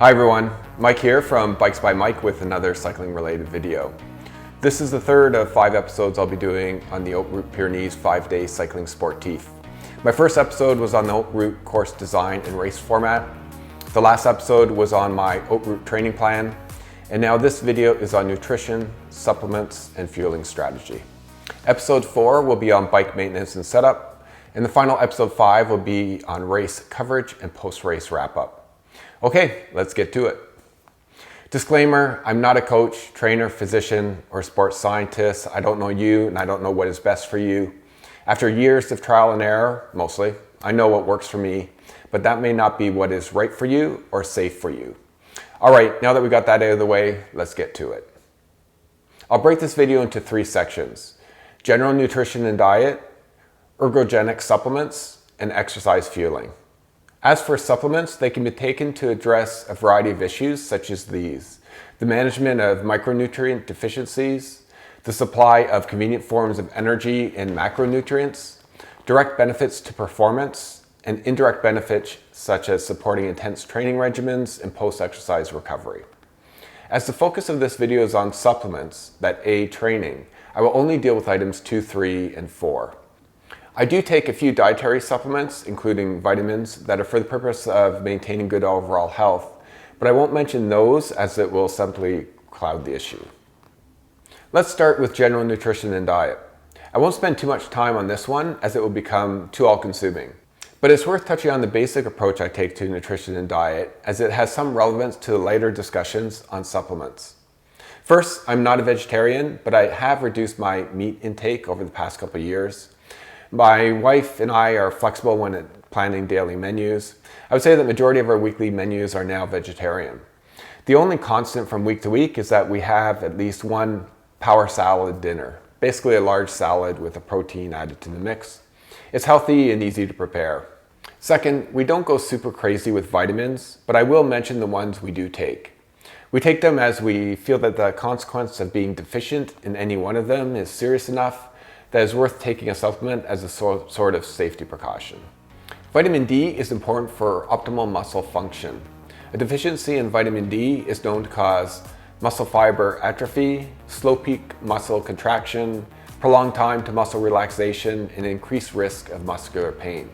Hi everyone, Mike here from Bikes by Mike with another cycling related video. This is the third of 5 episodes I'll be doing on the Haute Route Pyrenees 5-day cycling sportif. My first episode was on the Haute Route course design and race format. The last episode was on my Haute Route training plan. And now this video is on nutrition, supplements, and fueling strategy. Episode 4 will be on bike maintenance and setup. And the final episode 5 will be on race coverage and post-race wrap-up. Okay, let's get to it. Disclaimer, I'm not a coach, trainer, physician, or sports scientist. I don't know you and I don't know what is best for you. After years of trial and error, mostly, I know what works for me, but that may not be what is right for you or safe for you. All right, now that we got that out of the way, let's get to it. I'll break this video into 3 sections: general nutrition and diet, ergogenic supplements, and exercise fueling. As for supplements, they can be taken to address a variety of issues such as these: the management of micronutrient deficiencies, the supply of convenient forms of energy and macronutrients, direct benefits to performance, and indirect benefits such as supporting intense training regimens and post-exercise recovery. As the focus of this video is on supplements that aid training, I will only deal with items 2, 3, and 4. I do take a few dietary supplements, including vitamins, that are for the purpose of maintaining good overall health, but I won't mention those as it will simply cloud the issue. Let's start with general nutrition and diet. I won't spend too much time on this one as it will become too all-consuming, but it's worth touching on the basic approach I take to nutrition and diet as it has some relevance to the later discussions on supplements. First, I'm not a vegetarian, but I have reduced my meat intake over the past couple of years. My wife and I are flexible when planning daily menus. I would say that the majority of our weekly menus are now vegetarian. The only constant from week to week is that we have at least one power salad dinner, basically a large salad with a protein added to the mix. It's healthy and easy to prepare. Second, we don't go super crazy with vitamins, but I will mention the ones we do take. We take them as we feel that the consequence of being deficient in any one of them is serious enough that is worth taking a supplement as a sort of safety precaution. Vitamin D is important for optimal muscle function. A deficiency in vitamin D is known to cause muscle fiber atrophy, slow peak muscle contraction, prolonged time to muscle relaxation, and increased risk of muscular pain.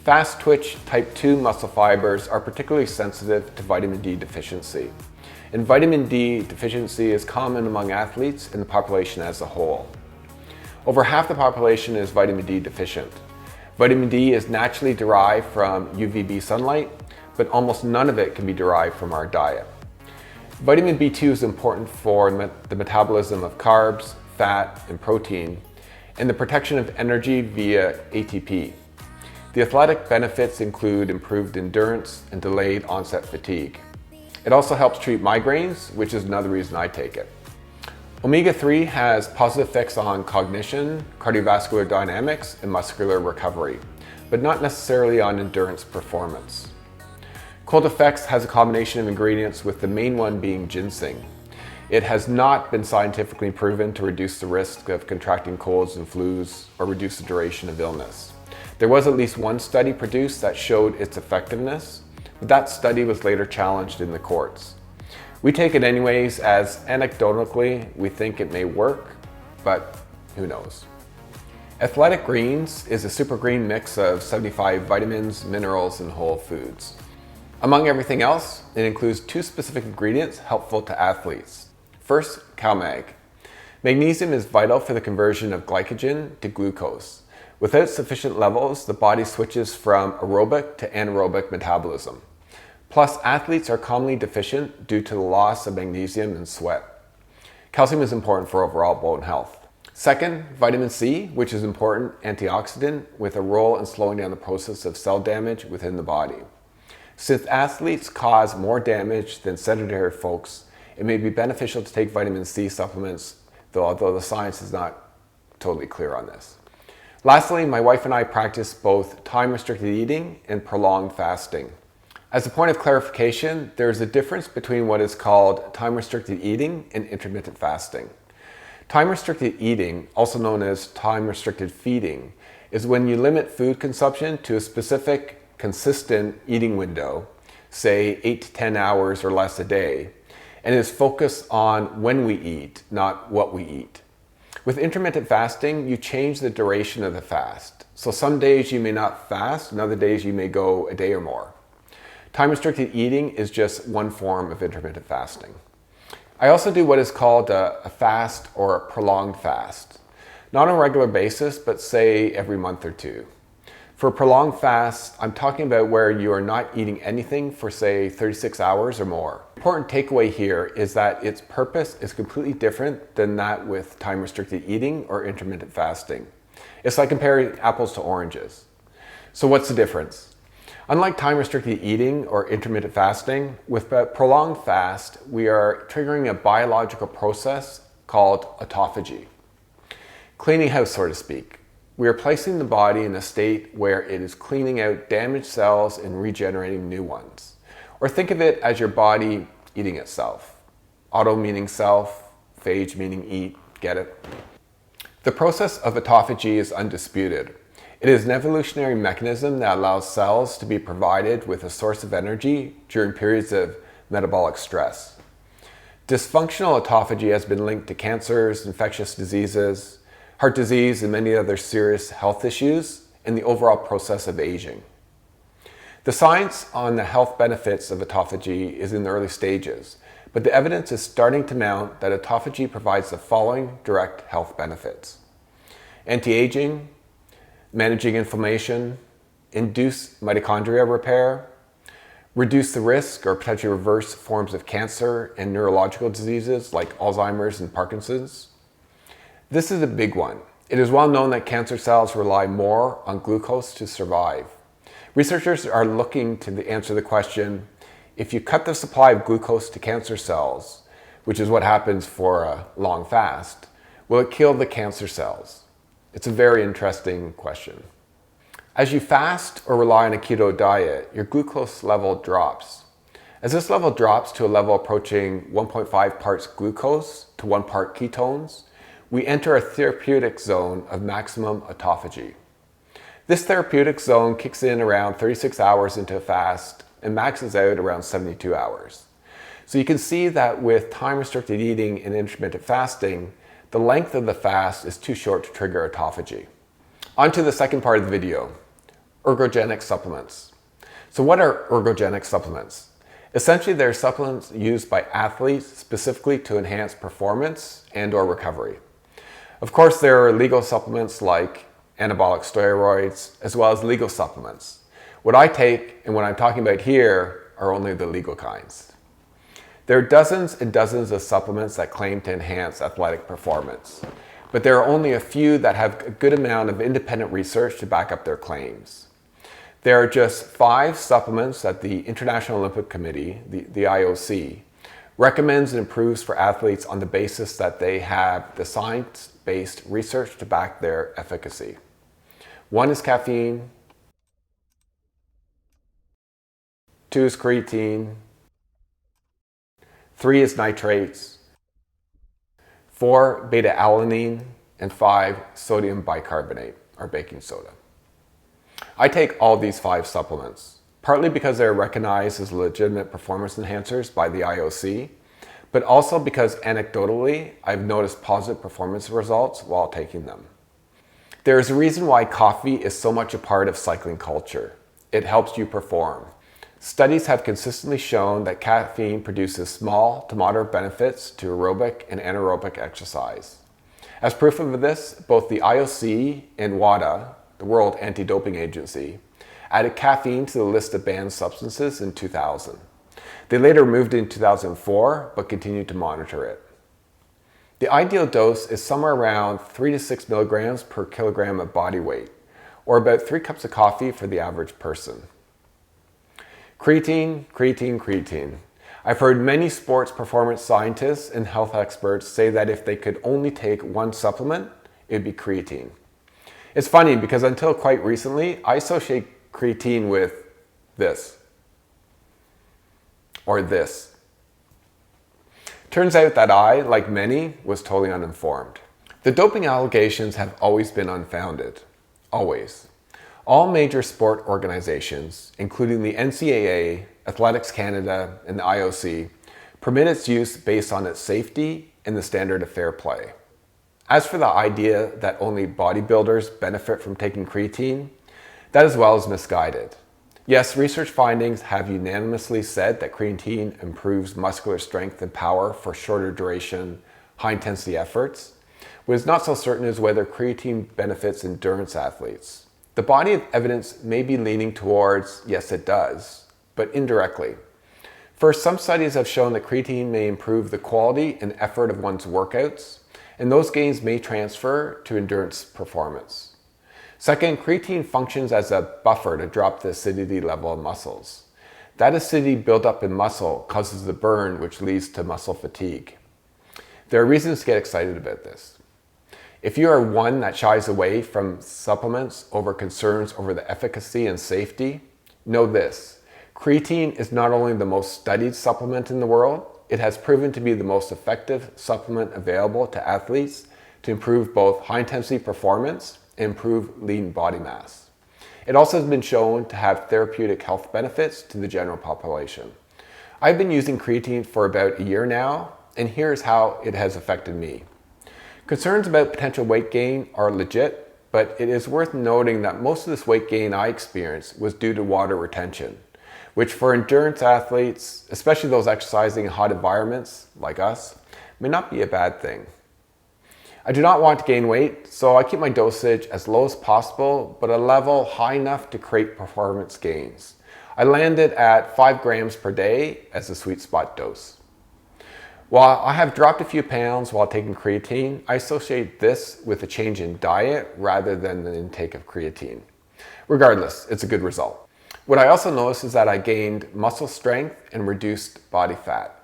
Fast twitch type 2 muscle fibers are particularly sensitive to vitamin D deficiency. And vitamin D deficiency is common among athletes and the population as a whole. Over half the population is vitamin D deficient. Vitamin D is naturally derived from UVB sunlight, but almost none of it can be derived from our diet. Vitamin B2 is important for the metabolism of carbs, fat, and protein, and the protection of energy via ATP. The athletic benefits include improved endurance and delayed onset fatigue. It also helps treat migraines, which is another reason I take it. Omega-3 has positive effects on cognition, cardiovascular dynamics, and muscular recovery, but not necessarily on endurance performance. Cold Effects has a combination of ingredients with the main one being ginseng. It has not been scientifically proven to reduce the risk of contracting colds and flus or reduce the duration of illness. There was at least one study produced that showed its effectiveness, but that study was later challenged in the courts. We take it anyways, as anecdotally we think it may work, but who knows. Athletic Greens is a super green mix of 75 vitamins, minerals, and whole foods. Among everything else, it includes 2 specific ingredients helpful to athletes. First, CalMag. Magnesium is vital for the conversion of glycogen to glucose. Without sufficient levels, the body switches from aerobic to anaerobic metabolism. Plus, athletes are commonly deficient due to the loss of magnesium and sweat. Calcium is important for overall bone health. Second, vitamin C, which is an important antioxidant with a role in slowing down the process of cell damage within the body. Since athletes cause more damage than sedentary folks, it may be beneficial to take vitamin C supplements, although the science is not totally clear on this. Lastly, my wife and I practice both time-restricted eating and prolonged fasting. As a point of clarification, there is a difference between what is called time-restricted eating and intermittent fasting. Time-restricted eating, also known as time-restricted feeding, is when you limit food consumption to a specific, consistent eating window say 8 to 10 hours or less a day, and is focused on when we eat, not what we eat. With intermittent fasting, you change the duration of the fast. So some days you may not fast, and other days you may go a day or more. Time-restricted eating is just one form of intermittent fasting. I also do what is called a fast or a prolonged fast. Not on a regular basis, but say every month or two. For a prolonged fast, I'm talking about where you are not eating anything for say 36 hours or more. The important takeaway here is that its purpose is completely different than that with time-restricted eating or intermittent fasting. It's like comparing apples to oranges. So what's the difference? Unlike time-restricted eating or intermittent fasting, with a prolonged fast, we are triggering a biological process called autophagy. Cleaning house, so to speak. We are placing the body in a state where it is cleaning out damaged cells and regenerating new ones. Or think of it as your body eating itself. Auto meaning self, phage meaning eat, get it? The process of autophagy is undisputed. It is an evolutionary mechanism that allows cells to be provided with a source of energy during periods of metabolic stress. Dysfunctional autophagy has been linked to cancers, infectious diseases, heart disease, and many other serious health issues in the overall process of aging. The science on the health benefits of autophagy is in the early stages, but the evidence is starting to mount that autophagy provides the following direct health benefits: anti-aging, managing inflammation, induce mitochondria repair, reduce the risk or potentially reverse forms of cancer and neurological diseases like Alzheimer's and Parkinson's. This is a big one. It is well known that cancer cells rely more on glucose to survive. Researchers are looking to answer the question, if you cut the supply of glucose to cancer cells, which is what happens for a long fast, will it kill the cancer cells? It's a very interesting question. As you fast or rely on a keto diet, your glucose level drops. As this level drops to a level approaching 1.5 parts glucose to 1 part ketones, we enter a therapeutic zone of maximum autophagy. This therapeutic zone kicks in around 36 hours into a fast and maxes out around 72 hours. So you can see that with time-restricted eating and intermittent fasting, the length of the fast is too short to trigger autophagy. On to the second part of the video, ergogenic supplements. So what are ergogenic supplements? Essentially, they're supplements used by athletes specifically to enhance performance and/or recovery. Of course, there are legal supplements like anabolic steroids, as well as legal supplements. What I take and what I'm talking about here are only the legal kinds. There are dozens and dozens of supplements that claim to enhance athletic performance, but there are only a few that have a good amount of independent research to back up their claims. There are just 5 supplements that the International Olympic Committee, the IOC, recommends and approves for athletes on the basis that they have the science-based research to back their efficacy. 1 is caffeine, 2 is creatine, 3 is nitrates, 4 beta-alanine, and 5 sodium bicarbonate, or baking soda. I take all these 5 supplements, partly because they're recognized as legitimate performance enhancers by the IOC, but also because anecdotally, I've noticed positive performance results while taking them. There is a reason why coffee is so much a part of cycling culture. It helps you perform. Studies have consistently shown that caffeine produces small to moderate benefits to aerobic and anaerobic exercise. As proof of this, both the IOC and WADA, the World Anti-Doping Agency, added caffeine to the list of banned substances in 2000. They later removed it in 2004, but continued to monitor it. The ideal dose is somewhere around 3 to 6 milligrams per kilogram of body weight, or about 3 cups of coffee for the average person. Creatine, creatine, creatine. I've heard many sports performance scientists and health experts say that if they could only take one supplement, it'd be creatine. It's funny because until quite recently, I associate creatine with this, or this. Turns out that I, like many, was totally uninformed. The doping allegations have always been unfounded. Always. All major sport organizations, including the NCAA, Athletics Canada, and the IOC, permit its use based on its safety and the standard of fair play. As for the idea that only bodybuilders benefit from taking creatine, that as well is misguided. Yes, research findings have unanimously said that creatine improves muscular strength and power for shorter duration, high-intensity efforts. What is not so certain is whether creatine benefits endurance athletes. The body of evidence may be leaning towards, yes it does, but indirectly. First, some studies have shown that creatine may improve the quality and effort of one's workouts, and those gains may transfer to endurance performance. Second, creatine functions as a buffer to drop the acidity level of muscles. That acidity built up in muscle causes the burn, which leads to muscle fatigue. There are reasons to get excited about this. If you are one that shies away from supplements over concerns over the efficacy and safety, know this: creatine is not only the most studied supplement in the world, it has proven to be the most effective supplement available to athletes to improve both high-intensity performance and improve lean body mass. It also has been shown to have therapeutic health benefits to the general population. I've been using creatine for about a year now, and here's how it has affected me. Concerns about potential weight gain are legit, but it is worth noting that most of this weight gain I experienced was due to water retention, which for endurance athletes, especially those exercising in hot environments like us, may not be a bad thing. I do not want to gain weight, so I keep my dosage as low as possible, but a level high enough to create performance gains. I landed at 5 grams per day as a sweet spot dose. While I have dropped a few pounds while taking creatine, I associate this with a change in diet rather than the intake of creatine. Regardless, it's a good result. What I also noticed is that I gained muscle strength and reduced body fat.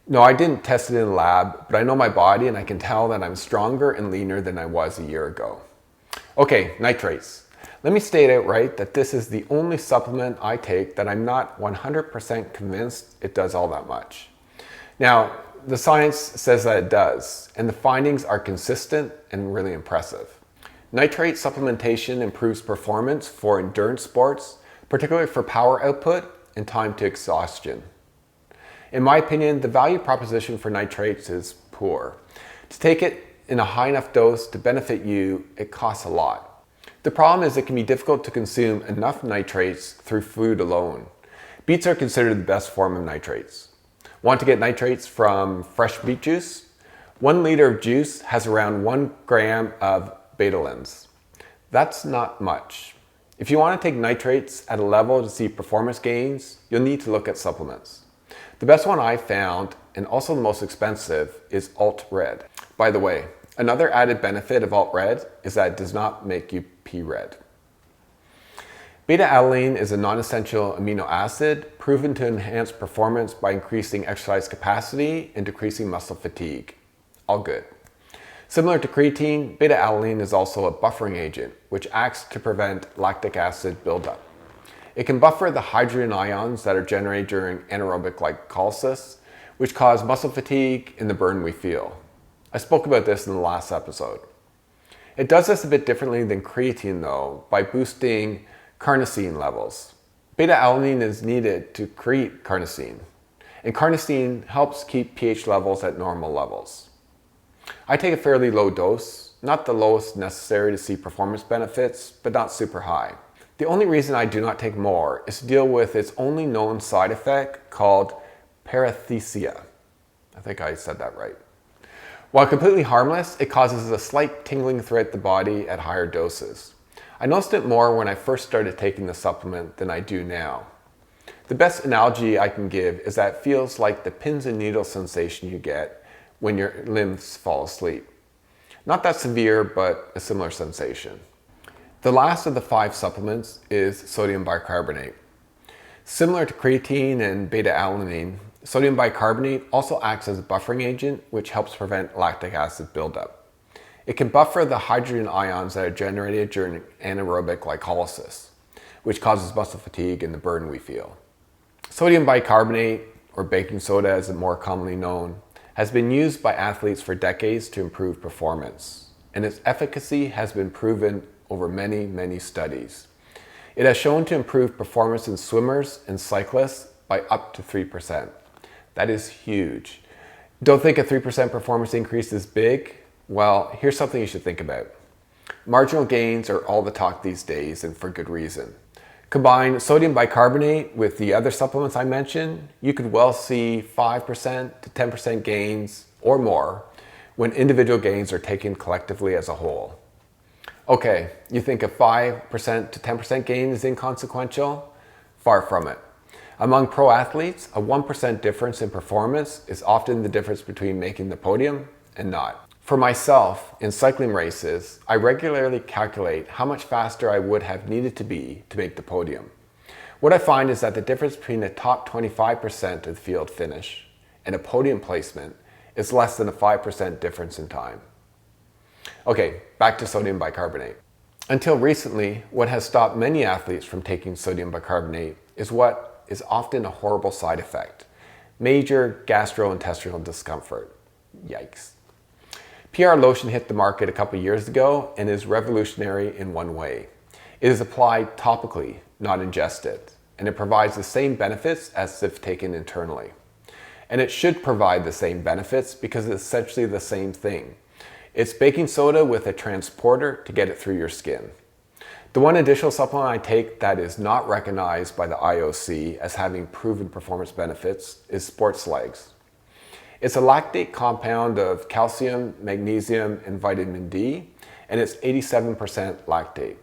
No, I didn't test it in the lab, but I know my body and I can tell that I'm stronger and leaner than I was a year ago. Okay, nitrates. Let me state outright that this is the only supplement I take that I'm not 100% convinced it does all that much. Now, the science says that it does, and the findings are consistent and really impressive. Nitrate supplementation improves performance for endurance sports, particularly for power output and time to exhaustion. In my opinion, the value proposition for nitrates is poor. To take it in a high enough dose to benefit you, it costs a lot. The problem is it can be difficult to consume enough nitrates through food alone. Beets are considered the best form of nitrates. Want to get nitrates from fresh beet juice? 1 liter of juice has around 1 gram of betalains. That's not much. If you want to take nitrates at a level to see performance gains, you'll need to look at supplements. The best one I found, and also the most expensive, is AltRed. By the way, another added benefit of AltRed is that it does not make you pee red. Beta-alanine is a non-essential amino acid proven to enhance performance by increasing exercise capacity and decreasing muscle fatigue. All good. Similar to creatine, beta-alanine is also a buffering agent, which acts to prevent lactic acid buildup. It can buffer the hydrogen ions that are generated during anaerobic glycolysis, which cause muscle fatigue and the burn we feel. I spoke about this in the last episode. It does this a bit differently than creatine though, by boosting carnosine levels. Beta-alanine is needed to create carnosine, and carnosine helps keep pH levels at normal levels. I take a fairly low dose, not the lowest necessary to see performance benefits, but not super high. The only reason I do not take more is to deal with its only known side effect called paresthesia. I think I said that right. While completely harmless, it causes a slight tingling throughout the body at higher doses. I noticed it more when I first started taking the supplement than I do now. The best analogy I can give is that it feels like the pins and needles sensation you get when your limbs fall asleep. Not that severe, but a similar sensation. The last of the 5 supplements is sodium bicarbonate. Similar to creatine and beta-alanine, sodium bicarbonate also acts as a buffering agent, which helps prevent lactic acid buildup. It can buffer the hydrogen ions that are generated during anaerobic glycolysis, which causes muscle fatigue and the burn we feel. Sodium bicarbonate, or baking soda as it's more commonly known, has been used by athletes for decades to improve performance, and its efficacy has been proven over many, many studies. It has shown to improve performance in swimmers and cyclists by up to 3%. That is huge. Don't think a 3% performance increase is big? Well, here's something you should think about. Marginal gains are all the talk these days, and for good reason. Combine sodium bicarbonate with the other supplements I mentioned, you could well see 5% to 10% gains or more when individual gains are taken collectively as a whole. Okay, you think a 5% to 10% gain is inconsequential? Far from it. Among pro athletes, a 1% difference in performance is often the difference between making the podium and not. For myself, in cycling races, I regularly calculate how much faster I would have needed to be to make the podium. What I find is that the difference between the top 25% of the field finish and a podium placement is less than a 5% difference in time. Okay, back to sodium bicarbonate. Until recently, what has stopped many athletes from taking sodium bicarbonate is what is often a horrible side effect: major gastrointestinal discomfort. Yikes. PR Lotion hit the market a couple years ago and is revolutionary in one way. It is applied topically, not ingested, and it provides the same benefits as if taken internally. And it should provide the same benefits because it's essentially the same thing. It's baking soda with a transporter to get it through your skin. The one additional supplement I take that is not recognized by the IOC as having proven performance benefits is Sportlegs. It's a lactate compound of calcium, magnesium, and vitamin D, and it's 87% lactate.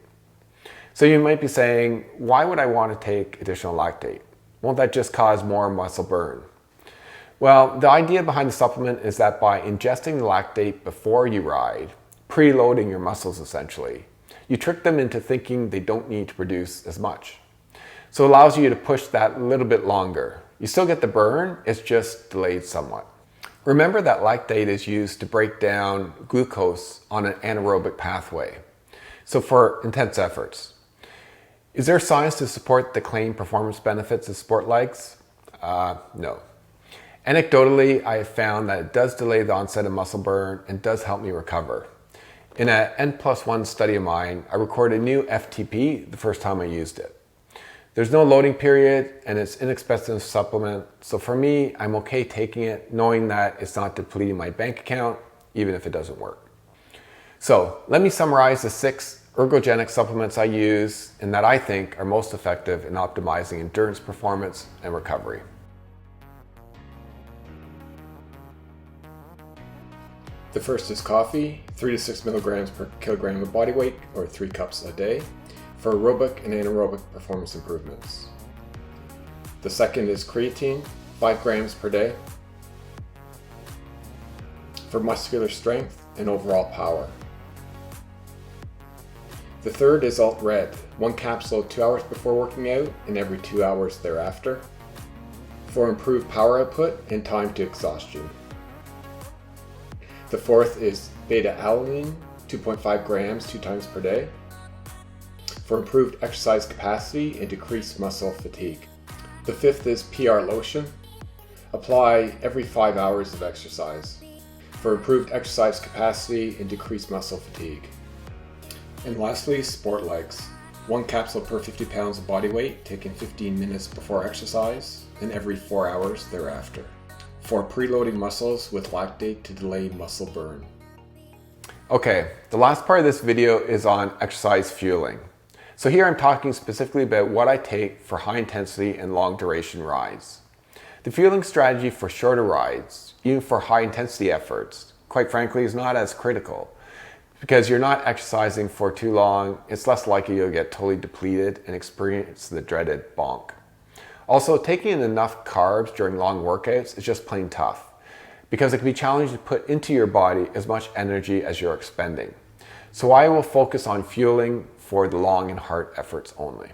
So you might be saying, why would I want to take additional lactate? Won't that just cause more muscle burn? Well, the idea behind the supplement is that by ingesting the lactate before you ride, preloading your muscles essentially, you trick them into thinking they don't need to produce as much. So it allows you to push that little bit longer. You still get the burn, it's just delayed somewhat. Remember that lactate is used to break down glucose on an anaerobic pathway, so for intense efforts. Is there science to support the claimed performance benefits of Sportlegs? No. Anecdotally, I have found that it does delay the onset of muscle burn and does help me recover. In an N+1 study of mine, I recorded a new FTP the first time I used it. There's no loading period and it's inexpensive supplement, so for me, I'm okay taking it knowing that it's not depleting my bank account, even if it doesn't work. So let me summarize the 6 ergogenic supplements I use and that I think are most effective in optimizing endurance performance and recovery. The first is coffee, 3 to 6 milligrams per kilogram of body weight, or 3 cups a day, for aerobic and anaerobic performance improvements. The second is creatine, 5 grams per day, for muscular strength and overall power. The third is AltRed, 1 capsule 2 hours before working out and every 2 hours thereafter, for improved power output and time to exhaustion. The fourth is beta-alanine, 2.5 grams 2 times per day, for improved exercise capacity and decreased muscle fatigue. The fifth is PR Lotion, apply every 5 hours of exercise, for improved exercise capacity and decreased muscle fatigue. And lastly, Sportlegs, 1 capsule per 50 pounds of body weight, taken 15 minutes before exercise and every 4 hours thereafter, for preloading muscles with lactate to delay muscle burn. Okay, the last part of this video is on exercise fueling. So here I'm talking specifically about what I take for high intensity and long duration rides. The fueling strategy for shorter rides, even for high intensity efforts, quite frankly is not as critical. Because you're not exercising for too long, it's less likely you'll get totally depleted and experience the dreaded bonk. Also, taking in enough carbs during long workouts is just plain tough, because it can be challenging to put into your body as much energy as you're expending. So I will focus on fueling for the long and hard efforts only.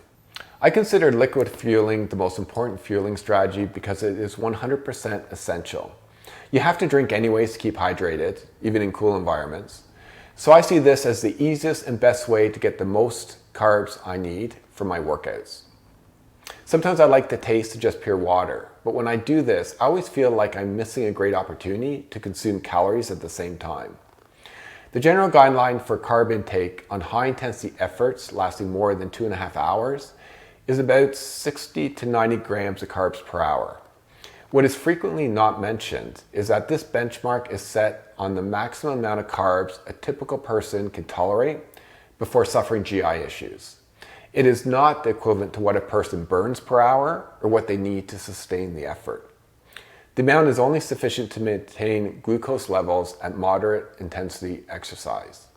I consider liquid fueling the most important fueling strategy because it is 100% essential. You have to drink anyways to keep hydrated, even in cool environments. So I see this as the easiest and best way to get the most carbs I need for my workouts. Sometimes I like the taste of just pure water, but when I do this, I always feel like I'm missing a great opportunity to consume calories at the same time. The general guideline for carb intake on high intensity efforts lasting more than 2.5 hours is about 60 to 90 grams of carbs per hour. What is frequently not mentioned is that this benchmark is set on the maximum amount of carbs a typical person can tolerate before suffering GI issues. It is not the equivalent to what a person burns per hour or what they need to sustain the effort. The amount is only sufficient to maintain glucose levels at moderate intensity exercise.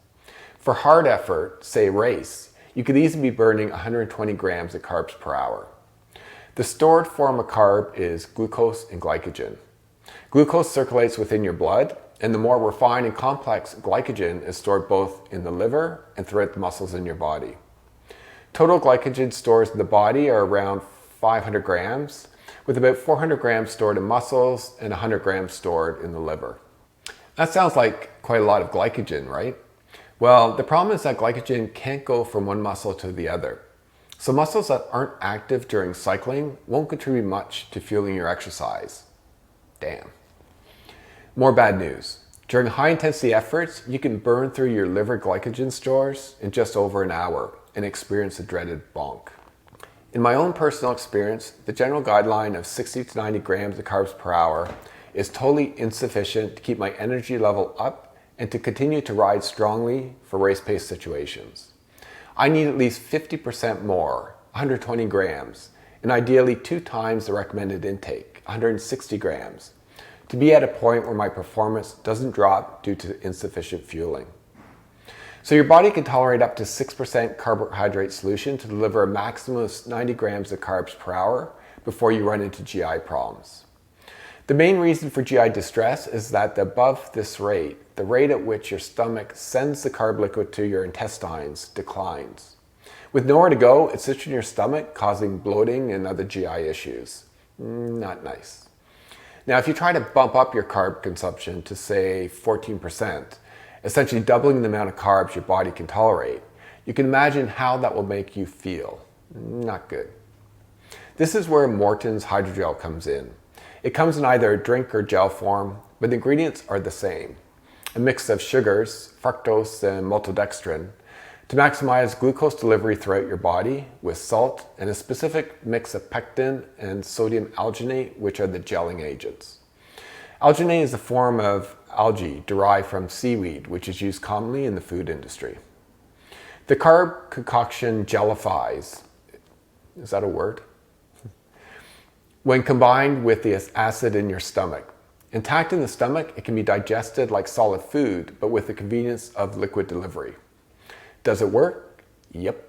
For hard effort, say a race, you could easily be burning 120 grams of carbs per hour. The stored form of carb is glucose and glycogen. Glucose circulates within your blood, and the more refined and complex glycogen is stored both in the liver and throughout the muscles in your body. Total glycogen stores in the body are around 500 grams, with about 400 grams stored in muscles and 100 grams stored in the liver. That sounds like quite a lot of glycogen, right? Well, the problem is that glycogen can't go from one muscle to the other. So muscles that aren't active during cycling won't contribute much to fueling your exercise. Damn. More bad news. During high intensity efforts, you can burn through your liver glycogen stores in just over an hour and experience the dreaded bonk. In my own personal experience, the general guideline of 60 to 90 grams of carbs per hour is totally insufficient to keep my energy level up and to continue to ride strongly for race-paced situations. I need at least 50% more, 120 grams, and ideally 2 times the recommended intake, 160 grams, to be at a point where my performance doesn't drop due to insufficient fueling. So your body can tolerate up to 6% carbohydrate solution to deliver a maximum of 90 grams of carbs per hour before you run into GI problems. The main reason for GI distress is that above this rate, the rate at which your stomach sends the carb liquid to your intestines declines. With nowhere to go, it sits in your stomach, causing bloating and other GI issues. Not nice. Now, if you try to bump up your carb consumption to, say, 14%, essentially doubling the amount of carbs your body can tolerate, you can imagine how that will make you feel. Not good. This is where Maurtens Hydrogel comes in. It comes in either a drink or gel form, but the ingredients are the same. A mix of sugars, fructose and maltodextrin, to maximize glucose delivery throughout your body with salt and a specific mix of pectin and sodium alginate, which are the gelling agents. Alginate is a form of algae derived from seaweed, which is used commonly in the food industry. The carb concoction gelifies. Is that a word? When combined with the acid in your stomach. Intact in the stomach, it can be digested like solid food, but with the convenience of liquid delivery. Does it work? Yep.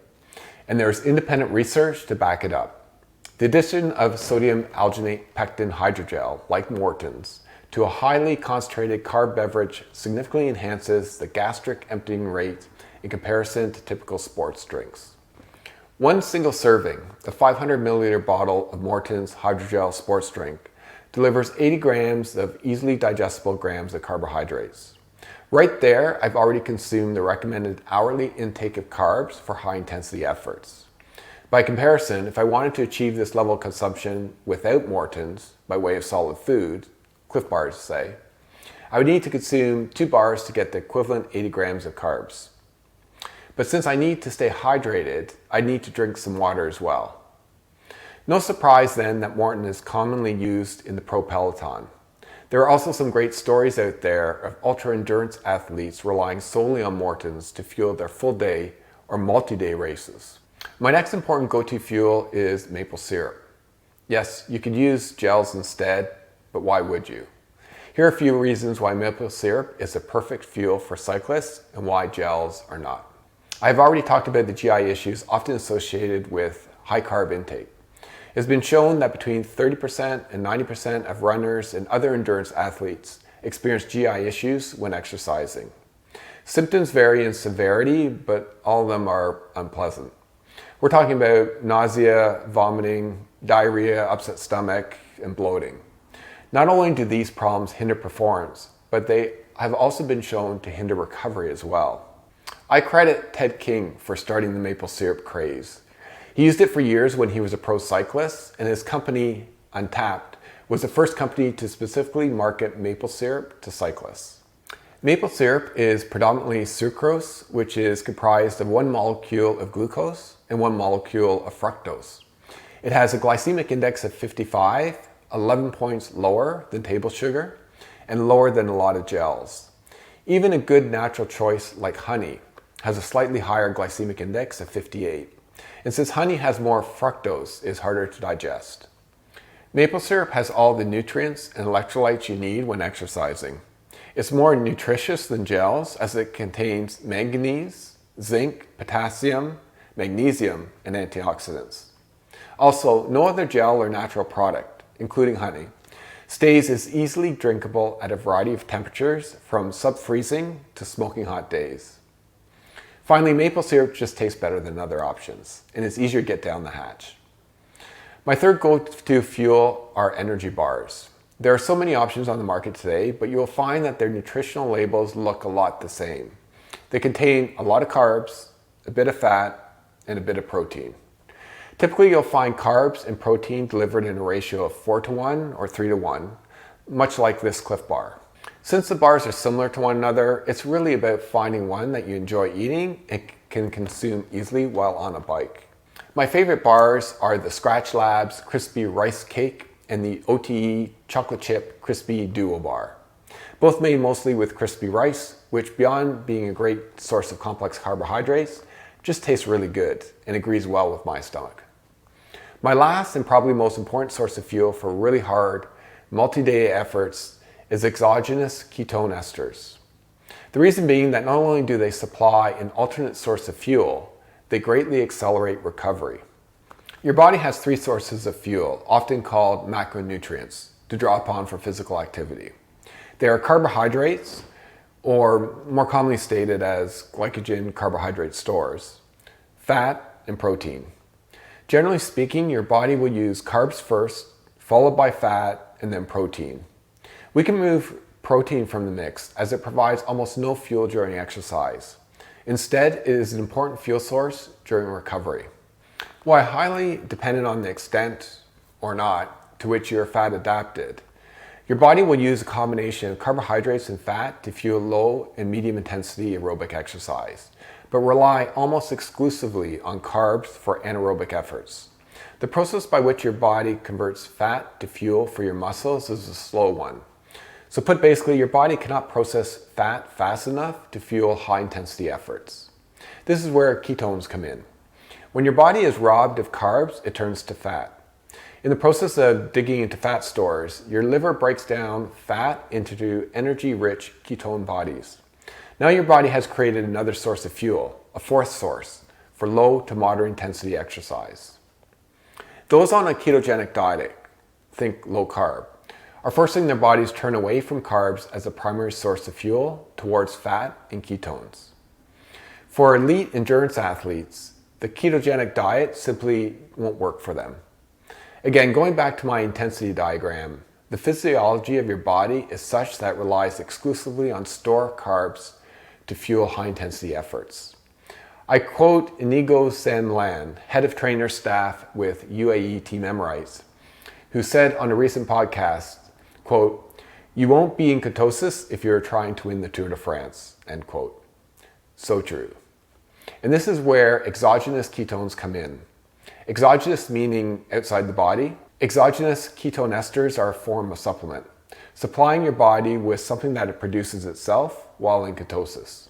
And there's independent research to back it up. The addition of sodium alginate pectin hydrogel, like Maurtens, to a highly concentrated carb beverage significantly enhances the gastric emptying rate in comparison to typical sports drinks. One single serving, the 500 milliliter bottle of Maurtens Hydrogel sports drink, delivers 80 grams of easily digestible grams of carbohydrates. Right there, I've already consumed the recommended hourly intake of carbs for high intensity efforts. By comparison, if I wanted to achieve this level of consumption without Maurtens, by way of solid food, Cliff bars say, I would need to consume 2 bars to get the equivalent 80 grams of carbs. But since I need to stay hydrated, I need to drink some water as well. No surprise then that Maurten is commonly used in the pro peloton. There are also some great stories out there of ultra-endurance athletes relying solely on Maurtens to fuel their full day or multi-day races. My next important go-to fuel is maple syrup. Yes, you could use gels instead, but why would you? Here are a few reasons why maple syrup is a perfect fuel for cyclists and why gels are not. I've already talked about the GI issues often associated with high carb intake. It's been shown that between 30% and 90% of runners and other endurance athletes experience GI issues when exercising. Symptoms vary in severity, but all of them are unpleasant. We're talking about nausea, vomiting, diarrhea, upset stomach, and bloating. Not only do these problems hinder performance, but they have also been shown to hinder recovery as well. I credit Ted King for starting the maple syrup craze. He used it for years when he was a pro cyclist, and his company, Untapped, was the first company to specifically market maple syrup to cyclists. Maple syrup is predominantly sucrose, which is comprised of 1 molecule of glucose and 1 molecule of fructose. It has a glycemic index of 55, 11 points lower than table sugar, and lower than a lot of gels. Even a good natural choice like honey has a slightly higher glycemic index of 58. And since honey has more fructose, it's harder to digest. Maple syrup has all the nutrients and electrolytes you need when exercising. It's more nutritious than gels as it contains manganese, zinc, potassium, magnesium, and antioxidants. Also, no other gel or natural product, including honey, stays as easily drinkable at a variety of temperatures from sub-freezing to smoking hot days. Finally, maple syrup just tastes better than other options, and it's easier to get down the hatch. My third go-to fuel are energy bars. There are so many options on the market today, but you will find that their nutritional labels look a lot the same. They contain a lot of carbs, a bit of fat, and a bit of protein. Typically, you'll find carbs and protein delivered in a ratio of 4:1 or 3:1, much like this Cliff Bar. Since the bars are similar to one another, it's really about finding one that you enjoy eating and can consume easily while on a bike. My favorite bars are the Scratch Labs Crispy Rice Cake and the OTE Chocolate Chip Crispy Duo Bar. Both made mostly with crispy rice, which beyond being a great source of complex carbohydrates, just tastes really good and agrees well with my stomach. My last and probably most important source of fuel for really hard, multi-day efforts is exogenous ketone esters. The reason being that not only do they supply an alternate source of fuel, they greatly accelerate recovery. Your body has 3 sources of fuel, often called macronutrients, to draw upon for physical activity. They are carbohydrates, or more commonly stated as glycogen carbohydrate stores, fat, and protein. Generally speaking, your body will use carbs first, followed by fat, and then protein. We can remove protein from the mix as it provides almost no fuel during exercise. Instead, it is an important fuel source during recovery. While highly dependent on the extent, or not, to which you are fat adapted, your body will use a combination of carbohydrates and fat to fuel low and medium intensity aerobic exercise, but rely almost exclusively on carbs for anaerobic efforts. The process by which your body converts fat to fuel for your muscles is a slow one. So put basically, your body cannot process fat fast enough to fuel high intensity efforts. This is where ketones come in. When your body is robbed of carbs, it turns to fat. In the process of digging into fat stores, your liver breaks down fat into energy-rich ketone bodies. Now your body has created another source of fuel, a 4th source, for low to moderate intensity exercise. Those on a ketogenic diet, think low carb, are forcing their bodies to turn away from carbs as a primary source of fuel towards fat and ketones. For elite endurance athletes, the ketogenic diet simply won't work for them. Again, going back to my intensity diagram, the physiology of your body is such that it relies exclusively on stored carbs to fuel high intensity efforts. I quote Inigo San Milan, head of trainer staff with UAE Team Emirates, who said on a recent podcast, quote, "You won't be in ketosis if you're trying to win the Tour de France," end quote. So true. And this is where exogenous ketones come in. Exogenous meaning outside the body. Exogenous ketone esters are a form of supplement, supplying your body with something that it produces itself while in ketosis.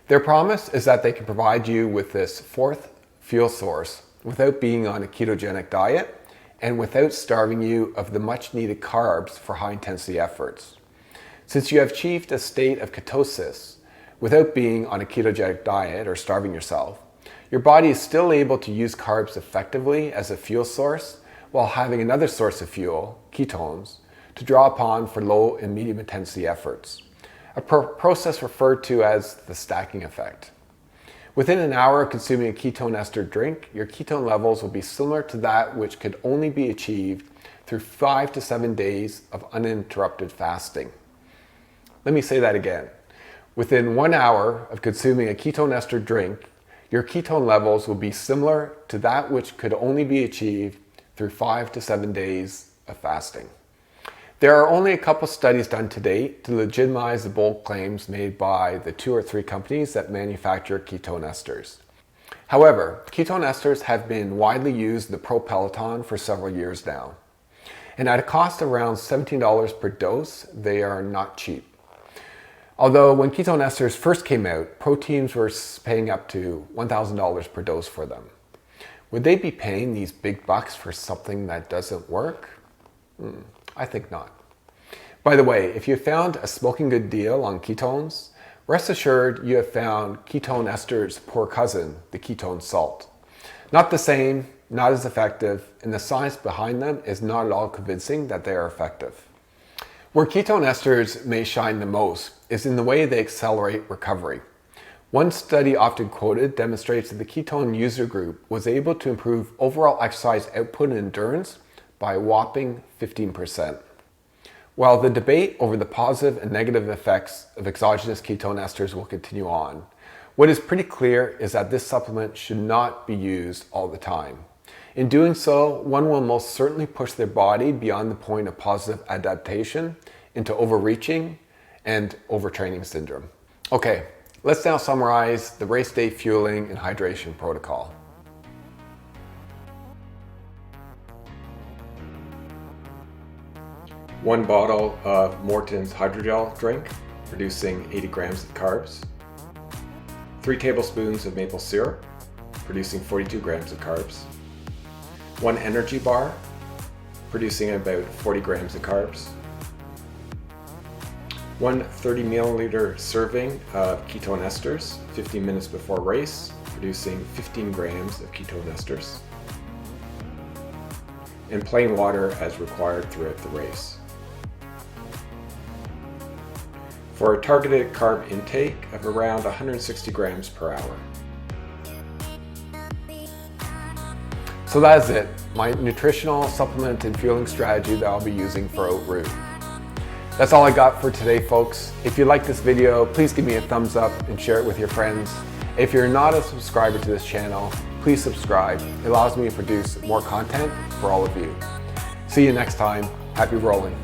Their promise is that they can provide you with this 4th fuel source without being on a ketogenic diet and without starving you of the much needed carbs for high intensity efforts. Since you have achieved a state of ketosis without being on a ketogenic diet or starving yourself, your body is still able to use carbs effectively as a fuel source while having another source of fuel, ketones, to draw upon for low and medium intensity efforts, a process referred to as the stacking effect. Within an hour of consuming a ketone ester drink, your ketone levels will be similar to that which could only be achieved through 5 to 7 days of uninterrupted fasting. Let me say that again. Within 1 hour of consuming a ketone ester drink, your ketone levels will be similar to that which could only be achieved through 5 to 7 days of fasting. There are only a couple studies done to date to legitimize the bold claims made by the 2 or 3 companies that manufacture ketone esters. However, ketone esters have been widely used in the pro peloton for several years now. And at a cost of around $17 per dose, they are not cheap. Although when ketone esters first came out, pro teams were paying up to $1,000 per dose for them. Would they be paying these big bucks for something that doesn't work? I think not. By the way, if you found a smoking good deal on ketones, rest assured you have found ketone esters' poor cousin, the ketone salt. Not the same, not as effective, and the science behind them is not at all convincing that they are effective. Where ketone esters may shine the most is in the way they accelerate recovery. One study often quoted demonstrates that the ketone user group was able to improve overall exercise output and endurance by a whopping 15%. While the debate over the positive and negative effects of exogenous ketone esters will continue on, what is pretty clear is that this supplement should not be used all the time. In doing so, one will most certainly push their body beyond the point of positive adaptation into overreaching and overtraining syndrome. Okay, let's now summarize the race day fueling and hydration protocol. One bottle of Maurtens Hydrogel drink, producing 80 grams of carbs. 3 tablespoons of maple syrup, producing 42 grams of carbs. 1 energy bar, producing about 40 grams of carbs. 1 30 milliliter serving of ketone esters, 15 minutes before race, producing 15 grams of ketone esters. And plain water as required throughout the race. For a targeted carb intake of around 160 grams per hour. So that's it, my nutritional supplement and fueling strategy that I'll be using for Haute Route. That's all I got for today, folks. If you like this video, please give me a thumbs up and share it with your friends. If you're not a subscriber to this channel, please subscribe. It allows me to produce more content for all of you. See you next time. Happy rolling.